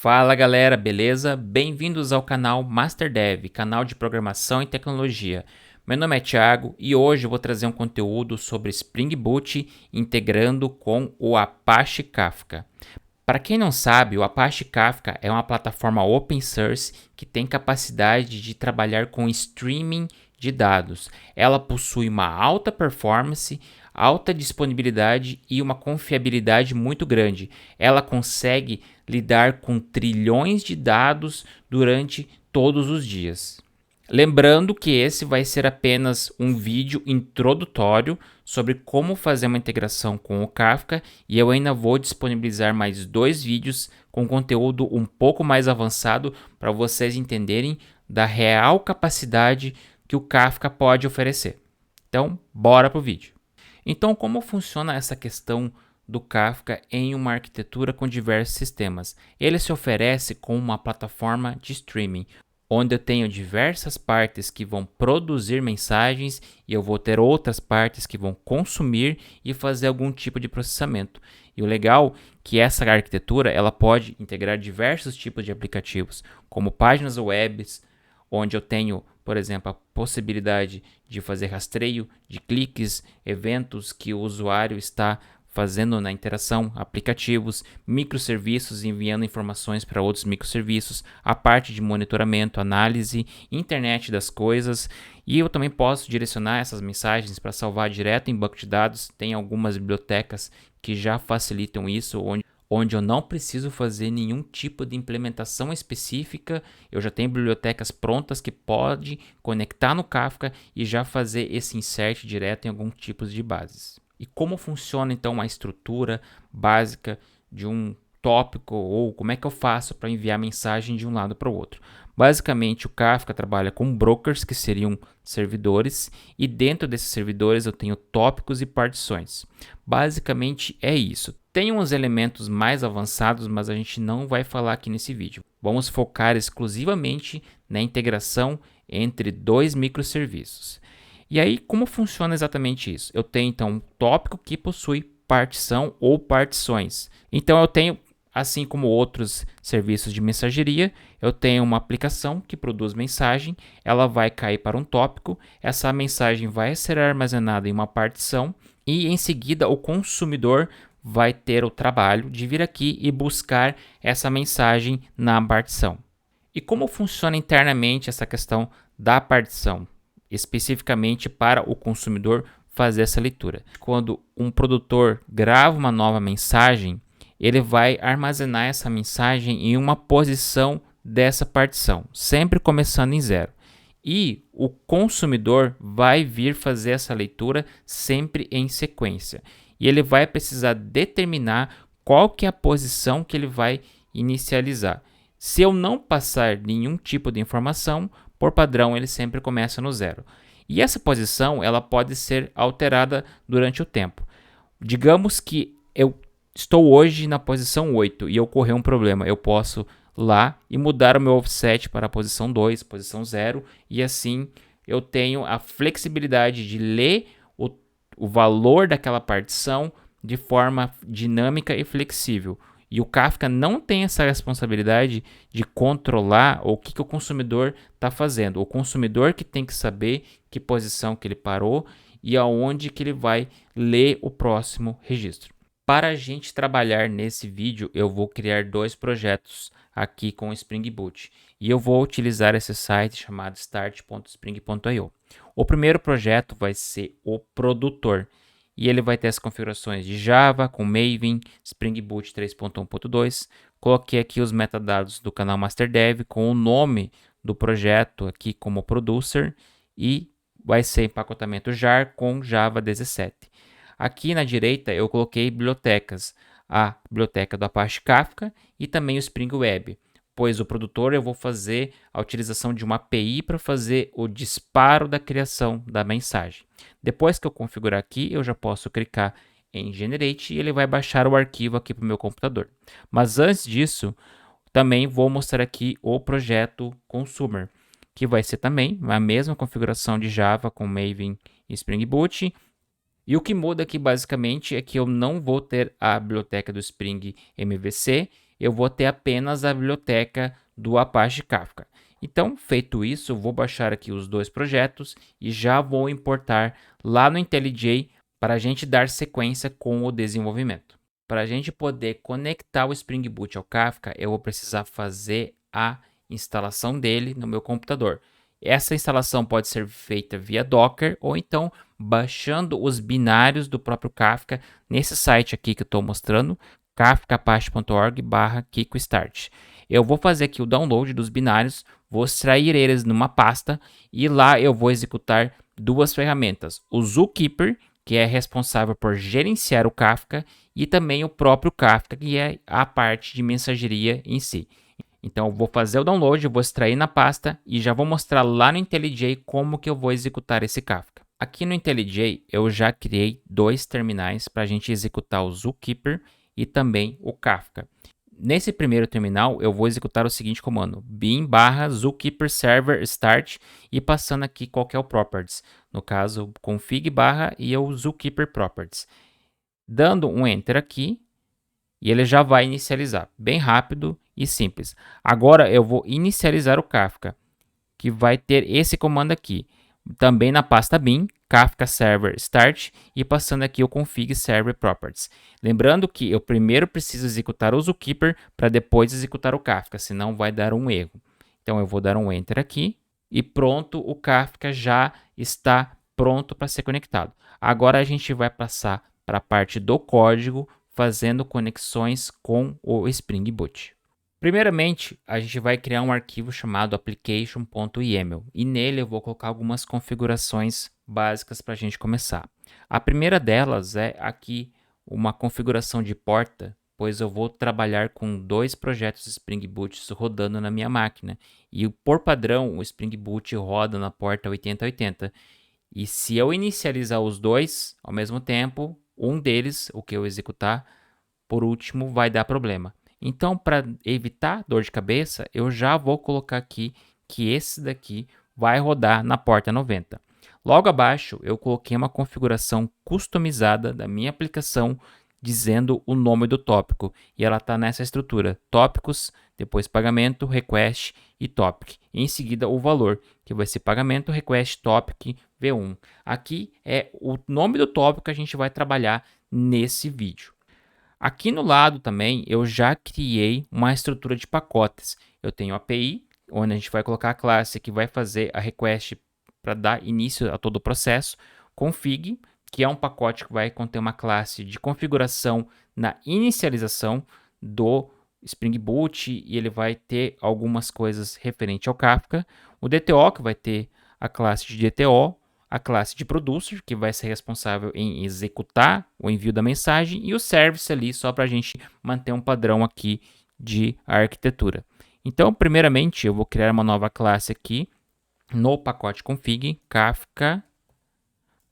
Fala galera, beleza? Bem-vindos ao canal MasterDev, canal de programação e tecnologia. Meu nome é Thiago e hoje eu vou trazer um conteúdo sobre Spring Boot integrando com o Apache Kafka. Para quem não sabe, o Apache Kafka é uma plataforma open source que tem capacidade de trabalhar com streaming de dados. Ela possui uma alta performance, alta disponibilidade e uma confiabilidade muito grande. Ela consegue lidar com trilhões de dados durante todos os dias. Lembrando que esse vai ser apenas um vídeo introdutório sobre como fazer uma integração com o Kafka e eu ainda vou disponibilizar mais 2 vídeos com conteúdo um pouco mais avançado para vocês entenderem da real capacidade que o Kafka pode oferecer. Então, bora pro vídeo. Então, como funciona essa questão do Kafka em uma arquitetura com diversos sistemas? Ele se oferece como uma plataforma de streaming, onde eu tenho diversas partes que vão produzir mensagens e eu vou ter outras partes que vão consumir e fazer algum tipo de processamento. E o legal é que essa arquitetura ela pode integrar diversos tipos de aplicativos, como páginas web, onde eu tenho, por exemplo, a possibilidade de fazer rastreio de cliques, eventos que o usuário está fazendo na interação, aplicativos, microserviços enviando informações para outros microserviços, a parte de monitoramento, análise, internet das coisas, e eu também posso direcionar essas mensagens para salvar direto em banco de dados. Tem algumas bibliotecas que já facilitam isso, onde eu não preciso fazer nenhum tipo de implementação específica. Eu já tenho bibliotecas prontas que pode conectar no Kafka e já fazer esse insert direto em algum tipo de bases. E como funciona então a estrutura básica de um tópico ou como é que eu faço para enviar mensagem de um lado para o outro? Basicamente, o Kafka trabalha com brokers, que seriam servidores, e dentro desses servidores eu tenho tópicos e partições. Basicamente é isso. Tem uns elementos mais avançados, mas a gente não vai falar aqui nesse vídeo. Vamos focar exclusivamente na integração entre 2 microserviços. E aí, como funciona exatamente isso? Eu tenho então um tópico que possui partição ou partições. Então eu tenho, assim como outros serviços de mensageria, eu tenho uma aplicação que produz mensagem, ela vai cair para um tópico, essa mensagem vai ser armazenada em uma partição e em seguida o consumidor vai ter o trabalho de vir aqui e buscar essa mensagem na partição. E como funciona internamente essa questão da partição, especificamente para o consumidor fazer essa leitura? Quando um produtor grava uma nova mensagem, ele vai armazenar essa mensagem em uma posição dessa partição, sempre começando em 0. E o consumidor vai vir fazer essa leitura sempre em sequência. E ele vai precisar determinar qual que é a posição que ele vai inicializar. Se eu não passar nenhum tipo de informação, por padrão ele sempre começa no 0. E essa posição ela pode ser alterada durante o tempo. Digamos que eu estou hoje na posição 8 e ocorreu um problema. Eu posso lá e mudar o meu offset para a posição 2, posição 0, e assim eu tenho a flexibilidade de ler o valor daquela partição de forma dinâmica e flexível. E o Kafka não tem essa responsabilidade de controlar o que o consumidor está fazendo. O consumidor que tem que saber que posição que ele parou e aonde que ele vai ler o próximo registro. Para a gente trabalhar nesse vídeo, eu vou criar 2 projetos aqui com o Spring Boot. E eu vou utilizar esse site chamado start.spring.io. O primeiro projeto vai ser o produtor. E ele vai ter as configurações de Java com Maven, Spring Boot 3.1.2. Coloquei aqui os metadados do canal MasterDev com o nome do projeto aqui como producer e vai ser empacotamento jar com Java 17. Aqui na direita eu coloquei bibliotecas, a biblioteca do Apache Kafka e também o Spring Web, pois o produtor eu vou fazer a utilização de uma API para fazer o disparo da criação da mensagem. Depois que eu configurar aqui, eu já posso clicar em Generate e ele vai baixar o arquivo aqui para o meu computador. Mas antes disso, também vou mostrar aqui o projeto Consumer, que vai ser também a mesma configuração de Java com Maven e Spring Boot. E o que muda aqui basicamente é que eu não vou ter a biblioteca do Spring MVC, eu vou ter apenas a biblioteca do Apache Kafka. Então, feito isso, eu vou baixar aqui os dois projetos e já vou importar lá no IntelliJ para a gente dar sequência com o desenvolvimento. Para a gente poder conectar o Spring Boot ao Kafka, eu vou precisar fazer a instalação dele no meu computador. Essa instalação pode ser feita via Docker ou então baixando os binários do próprio Kafka nesse site aqui que eu estou mostrando, kafkaapache.org/kickostart. Eu vou fazer aqui o download dos binários, vou extrair eles numa pasta e lá eu vou executar duas ferramentas, o Zookeeper, que é responsável por gerenciar o Kafka, e também o próprio Kafka, que é a parte de mensageria em si. Então eu vou fazer o download, eu vou extrair na pasta e já vou mostrar lá no IntelliJ como que eu vou executar esse Kafka. Aqui no IntelliJ eu já criei dois terminais para a gente executar o Zookeeper e também o Kafka. Nesse primeiro terminal eu vou executar o seguinte comando, bin/zookeeper server start e passando aqui qual que é o properties, no caso config/ e o zookeeper properties. Dando um enter aqui, e ele já vai inicializar, bem rápido e simples. Agora eu vou inicializar o Kafka, que vai ter esse comando aqui, também na pasta bin, Kafka server start e passando aqui o config server properties. Lembrando que eu primeiro preciso executar o Zookeeper para depois executar o Kafka, senão vai dar um erro. Então eu vou dar um enter aqui e pronto, o Kafka já está pronto para ser conectado. Agora a gente vai passar para a parte do código, fazendo conexões com o Spring Boot. Primeiramente, a gente vai criar um arquivo chamado application.yaml e nele eu vou colocar algumas configurações básicas para a gente começar. A primeira delas é aqui uma configuração de porta, pois eu vou trabalhar com dois projetos Spring Boot rodando na minha máquina e por padrão o Spring Boot roda na porta 8080. E se eu inicializar os dois ao mesmo tempo, um deles, o que eu executar, por último, vai dar problema. Então, para evitar dor de cabeça, eu já vou colocar aqui que esse daqui vai rodar na porta 90. Logo abaixo, eu coloquei uma configuração customizada da minha aplicação dizendo o nome do tópico. E ela está nessa estrutura, tópicos, depois pagamento, request e topic. E em seguida o valor, que vai ser pagamento, request, topic, V1. Aqui é o nome do tópico que a gente vai trabalhar nesse vídeo. Aqui no lado também eu já criei uma estrutura de pacotes. Eu tenho a API, onde a gente vai colocar a classe que vai fazer a request para dar início a todo o processo. Config, que é um pacote que vai conter uma classe de configuração na inicialização do Spring Boot e ele vai ter algumas coisas referente ao Kafka. O DTO, que vai ter a classe de DTO, a classe de producer, que vai ser responsável em executar o envio da mensagem, e o service ali, só para a gente manter um padrão aqui de arquitetura. Então, primeiramente, eu vou criar uma nova classe aqui no pacote config, Kafka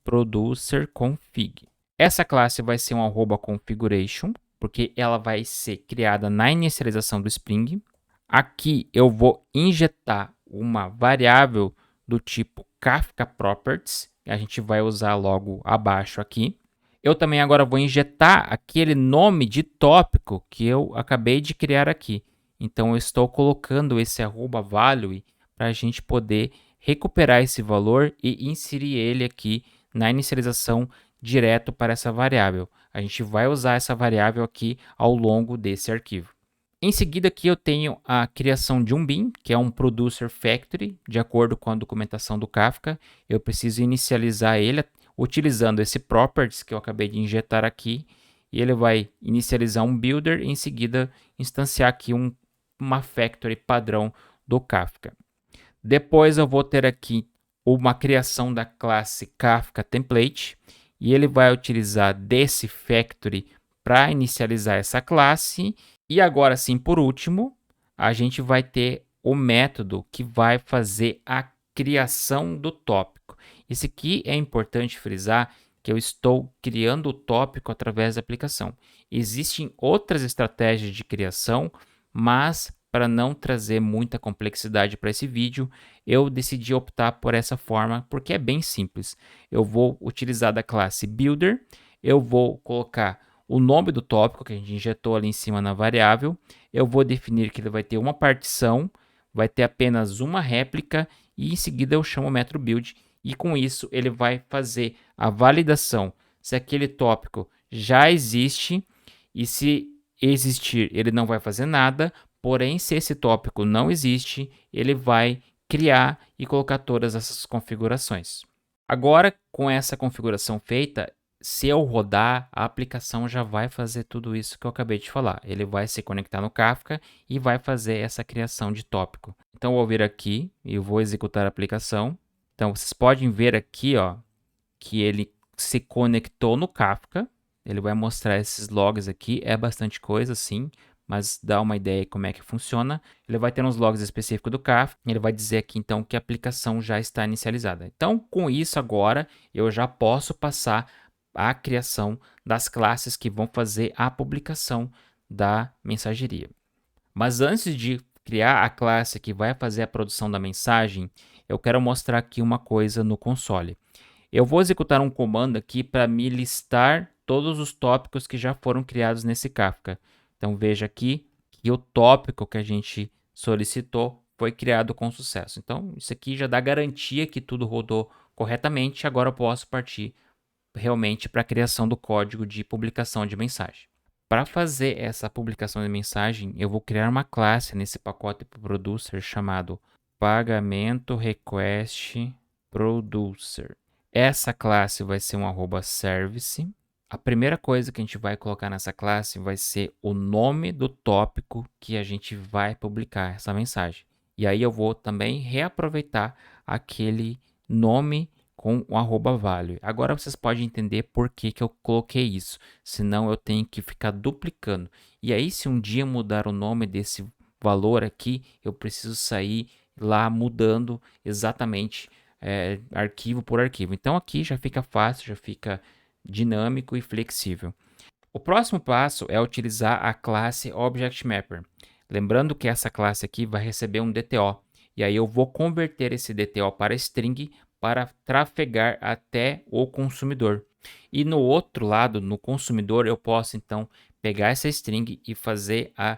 producer config. Essa classe vai ser um @configuration, porque ela vai ser criada na inicialização do Spring. Aqui eu vou injetar uma variável do tipo Kafka Properties, que a gente vai usar logo abaixo aqui. Eu também agora vou injetar aquele nome de tópico que eu acabei de criar aqui. Então eu estou colocando esse @value para a gente poder recuperar esse valor e inserir ele aqui na inicialização direto para essa variável. A gente vai usar essa variável aqui ao longo desse arquivo. Em seguida aqui eu tenho a criação de um bin, que é um producer factory, de acordo com a documentação do Kafka. Eu preciso inicializar ele utilizando esse properties que eu acabei de injetar aqui, e ele vai inicializar um builder e em seguida instanciar aqui uma factory padrão do Kafka. Depois eu vou ter aqui uma criação da classe Kafka Template, e ele vai utilizar desse factory para inicializar essa classe. E agora sim, por último, a gente vai ter o método que vai fazer a criação do tópico. Esse aqui é importante frisar que eu estou criando o tópico através da aplicação. Existem outras estratégias de criação, mas para não trazer muita complexidade para esse vídeo, eu decidi optar por essa forma porque é bem simples. Eu vou utilizar da classe Builder, eu vou colocar o nome do tópico que a gente injetou ali em cima na variável, eu vou definir que ele vai ter uma partição, vai ter apenas uma réplica e em seguida eu chamo o método build e com isso ele vai fazer a validação se aquele tópico já existe e se existir ele não vai fazer nada, porém se esse tópico não existe, ele vai criar e colocar todas essas configurações. Agora, com essa configuração feita, se eu rodar, a aplicação já vai fazer tudo isso que eu acabei de falar. Ele vai se conectar no Kafka e vai fazer essa criação de tópico. Então, eu vou vir aqui e vou executar a aplicação. Então, vocês podem ver aqui, ó, que ele se conectou no Kafka. Ele vai mostrar esses logs aqui. É bastante coisa, sim, mas dá uma ideia de como é que funciona. Ele vai ter uns logs específicos do Kafka. Ele vai dizer aqui, então, que a aplicação já está inicializada. Então, com isso agora, eu já posso passar a criação das classes que vão fazer a publicação da mensageria. Mas antes de criar a classe que vai fazer a produção da mensagem, eu quero mostrar aqui uma coisa no console. Eu vou executar um comando aqui para me listar todos os tópicos que já foram criados nesse Kafka. Então veja aqui que o tópico que a gente solicitou foi criado com sucesso. Então isso aqui já dá garantia que tudo rodou corretamente. Agora eu posso partir realmente para a criação do código de publicação de mensagem. Para fazer essa publicação de mensagem, eu vou criar uma classe nesse pacote producer chamado pagamento request producer. Essa classe vai ser um @service. A primeira coisa que a gente vai colocar nessa classe vai ser o nome do tópico que a gente vai publicar essa mensagem. E aí eu vou também reaproveitar aquele nome com o @value. Agora vocês podem entender por que eu coloquei isso, senão eu tenho que ficar duplicando. E aí se um dia mudar o nome desse valor aqui, eu preciso sair lá mudando exatamente arquivo por arquivo. Então aqui já fica fácil, já fica dinâmico e flexível. O próximo passo é utilizar a classe ObjectMapper. Lembrando que essa classe aqui vai receber um DTO. E aí eu vou converter esse DTO para string para trafegar até o consumidor. E no outro lado, no consumidor, eu posso então pegar essa string e fazer a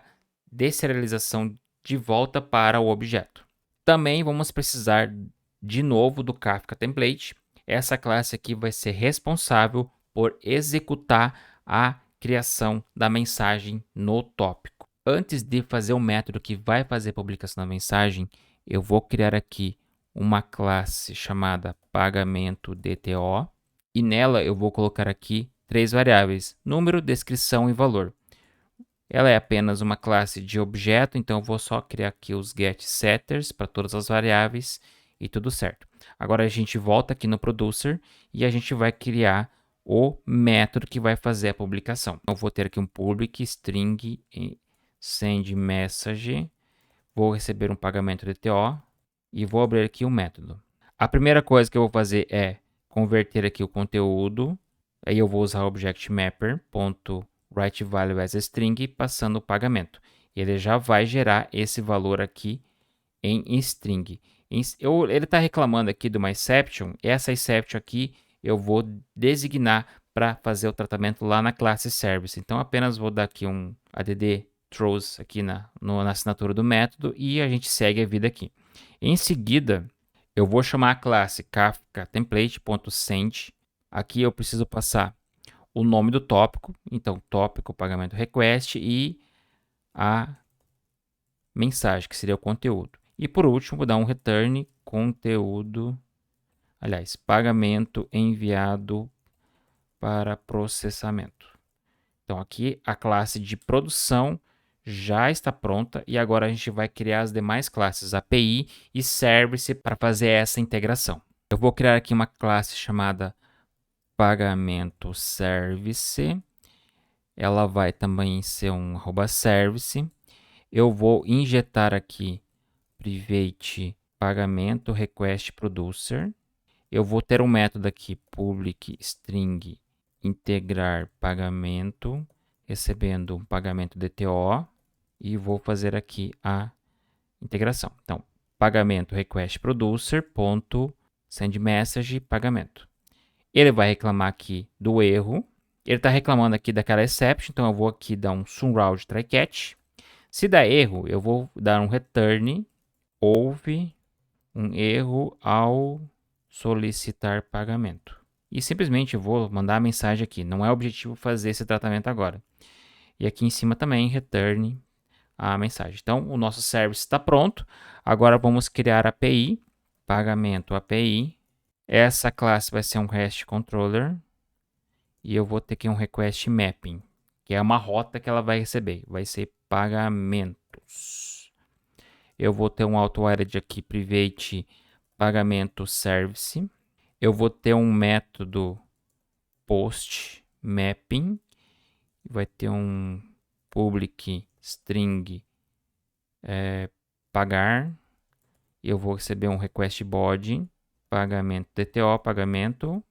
deserialização de volta para o objeto. Também vamos precisar de novo do Kafka Template. Essa classe aqui vai ser responsável por executar a criação da mensagem no tópico. Antes de fazer o método que vai fazer a publicação da mensagem, eu vou criar aqui uma classe chamada pagamento DTO e nela eu vou colocar aqui 3 variáveis: número, descrição e valor. Ela é apenas uma classe de objeto, então eu vou só criar aqui os getSetters para todas as variáveis e tudo certo. Agora a gente volta aqui no producer e a gente vai criar o método que vai fazer a publicação. Eu vou ter aqui um public string send message, vou receber um pagamento DTO e vou abrir aqui o método. A primeira coisa que eu vou fazer é converter aqui o conteúdo. Aí eu vou usar o objectMapper.writeValue as string passando o pagamento. Ele já vai gerar esse valor aqui em string. Ele está reclamando aqui de uma exception. Essa exception aqui eu vou designar para fazer o tratamento lá na classe service. Então apenas vou dar aqui um add throws aqui na assinatura do método e a gente segue a vida aqui. Em seguida, eu vou chamar a classe Kafka Template.send. Aqui eu preciso passar o nome do tópico, então tópico pagamento request e a mensagem, que seria o conteúdo. E por último, vou dar um return conteúdo, aliás, pagamento enviado para processamento. Então aqui a classe de produção já está pronta e agora a gente vai criar as demais classes API e Service para fazer essa integração. Eu vou criar aqui uma classe chamada pagamento service. Ela vai também ser um @service. Eu vou injetar aqui private pagamento request producer. Eu vou ter um método aqui public string integrar pagamento, recebendo um pagamento DTO e vou fazer aqui a integração. Então, pagamento request producer ponto send message pagamento. Ele vai reclamar aqui do erro. Ele está reclamando aqui daquela exception, então eu vou aqui dar um surround try catch. Se dá erro, eu vou dar um return, houve um erro ao solicitar pagamento. E simplesmente eu vou mandar a mensagem aqui. Não é objetivo fazer esse tratamento agora. E aqui em cima também, return a mensagem. Então, o nosso service está pronto. Agora vamos criar a API, pagamento API. Essa classe vai ser um REST controller. E eu vou ter aqui um request mapping, que é uma rota que ela vai receber. Vai ser pagamentos. Eu vou ter um auto-added aqui, private pagamento service. Eu vou ter um método post mapping. Vai ter um public string pagar. Eu vou receber um request body, pagamento DTO, pagamento.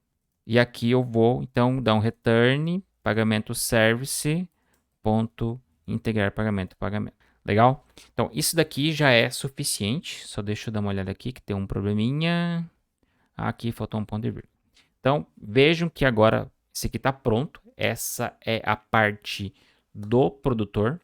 E aqui eu vou então dar um return, pagamento service, ponto, integrar pagamento, pagamento. Legal? Então isso daqui já é suficiente. Só deixa eu dar uma olhada aqui que tem um probleminha. Aqui faltou um ponto de vírgula. Então vejam que agora esse aqui está pronto. Essa é a parte do produtor.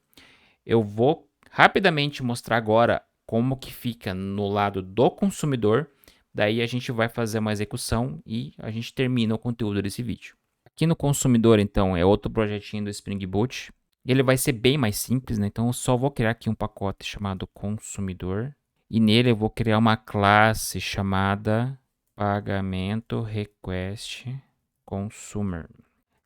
Eu vou rapidamente mostrar agora como que fica no lado do consumidor. Daí a gente vai fazer uma execução e a gente termina o conteúdo desse vídeo. Aqui no consumidor, então, é outro projetinho do Spring Boot. Ele vai ser bem mais simples, né? Então eu só vou criar aqui um pacote chamado consumidor. E nele eu vou criar uma classe chamada pagamento request consumer.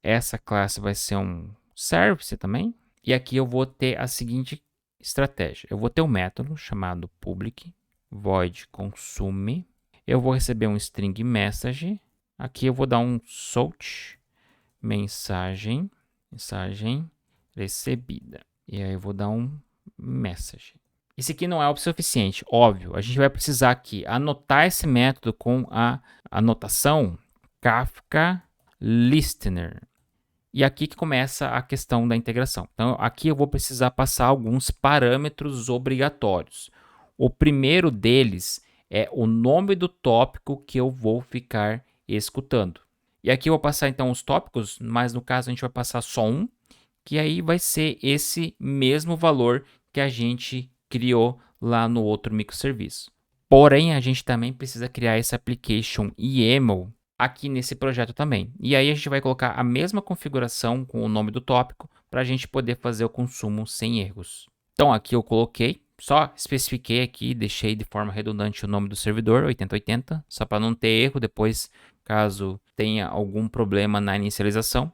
Essa classe vai ser um service também. E aqui eu vou ter a seguinte estratégia. Eu vou ter um método chamado public void consume. Eu vou receber um string message. Aqui eu vou dar um sort mensagem recebida. E aí eu vou dar um message. Esse aqui não é o suficiente, óbvio. A gente vai precisar aqui anotar esse método com a anotação Kafka Listener. E aqui que começa a questão da integração. Então, aqui eu vou precisar passar alguns parâmetros obrigatórios. O primeiro deles é o nome do tópico que eu vou ficar escutando. E aqui eu vou passar então os tópicos, mas no caso a gente vai passar só um, que aí vai ser esse mesmo valor que a gente criou lá no outro microserviço. Porém, a gente também precisa criar esse application YAML aqui nesse projeto também. E aí a gente vai colocar a mesma configuração com o nome do tópico para a gente poder fazer o consumo sem erros. Então aqui eu coloquei, só especifiquei aqui, deixei de forma redundante o nome do servidor, 8080, só para não ter erro depois, caso tenha algum problema na inicialização.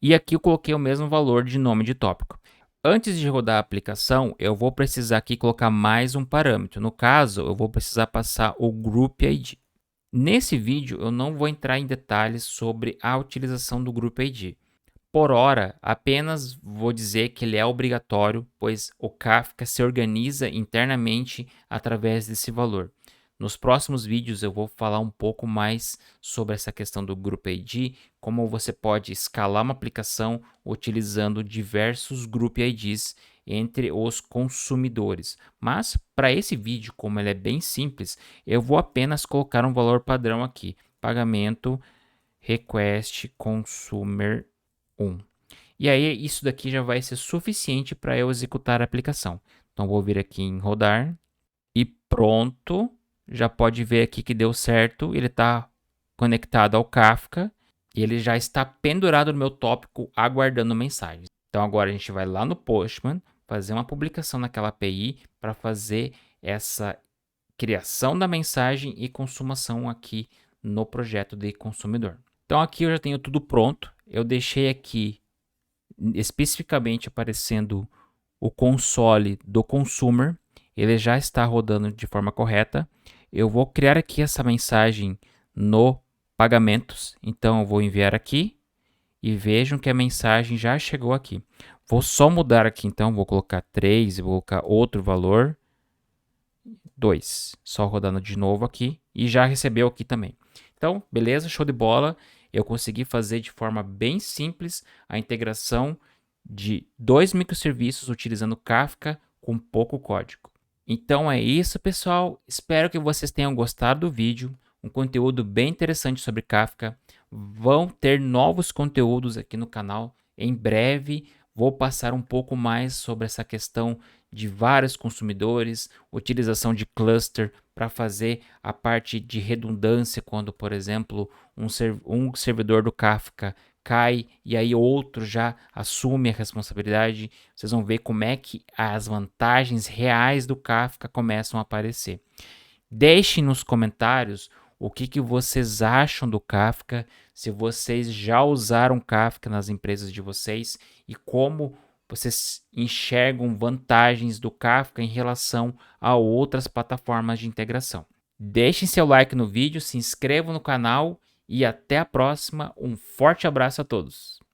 E aqui eu coloquei o mesmo valor de nome de tópico. Antes de rodar a aplicação, eu vou precisar aqui colocar mais um parâmetro. No caso, eu vou precisar passar o Group ID. Nesse vídeo, eu não vou entrar em detalhes sobre a utilização do Group ID. Por hora, apenas vou dizer que ele é obrigatório, pois o Kafka se organiza internamente através desse valor. Nos próximos vídeos eu vou falar um pouco mais sobre essa questão do Group ID, como você pode escalar uma aplicação utilizando diversos Group IDs entre os consumidores. Mas para esse vídeo, como ele é bem simples, eu vou apenas colocar um valor padrão aqui, pagamento request consumer 1. E aí isso daqui já vai ser suficiente para eu executar a aplicação. Então vou vir aqui em rodar e pronto. Já pode ver aqui que deu certo, ele está conectado ao Kafka e ele já está pendurado no meu tópico aguardando mensagens. Então agora a gente vai lá no Postman, fazer uma publicação naquela API para fazer essa criação da mensagem e consumação aqui no projeto de consumidor. Então aqui eu já tenho tudo pronto, eu deixei aqui especificamente aparecendo o console do consumer, ele já está rodando de forma correta. Eu vou criar aqui essa mensagem no pagamentos, então eu vou enviar aqui e vejam que a mensagem já chegou aqui. Vou só mudar aqui, então vou colocar 3 e vou colocar outro valor, 2, só rodando de novo aqui e já recebeu aqui também. Então, beleza, show de bola. Eu consegui fazer de forma bem simples a integração de 2 microserviços utilizando Kafka com pouco código. Então é isso, pessoal. Espero que vocês tenham gostado do vídeo. Um conteúdo bem interessante sobre Kafka. Vão ter novos conteúdos aqui no canal. Em breve Vou passar um pouco mais sobre essa questão de vários consumidores, utilização de cluster para fazer a parte de redundância quando, por exemplo, um servidor do Kafka cai e aí outro já assume a responsabilidade. Vocês vão ver como é que as vantagens reais do Kafka começam a aparecer. Deixem nos comentários o que vocês acham do Kafka, se vocês já usaram Kafka nas empresas de vocês e como vocês enxergam vantagens do Kafka em relação a outras plataformas de integração. Deixem seu like no vídeo, se inscrevam no canal e até a próxima. Um forte abraço a todos.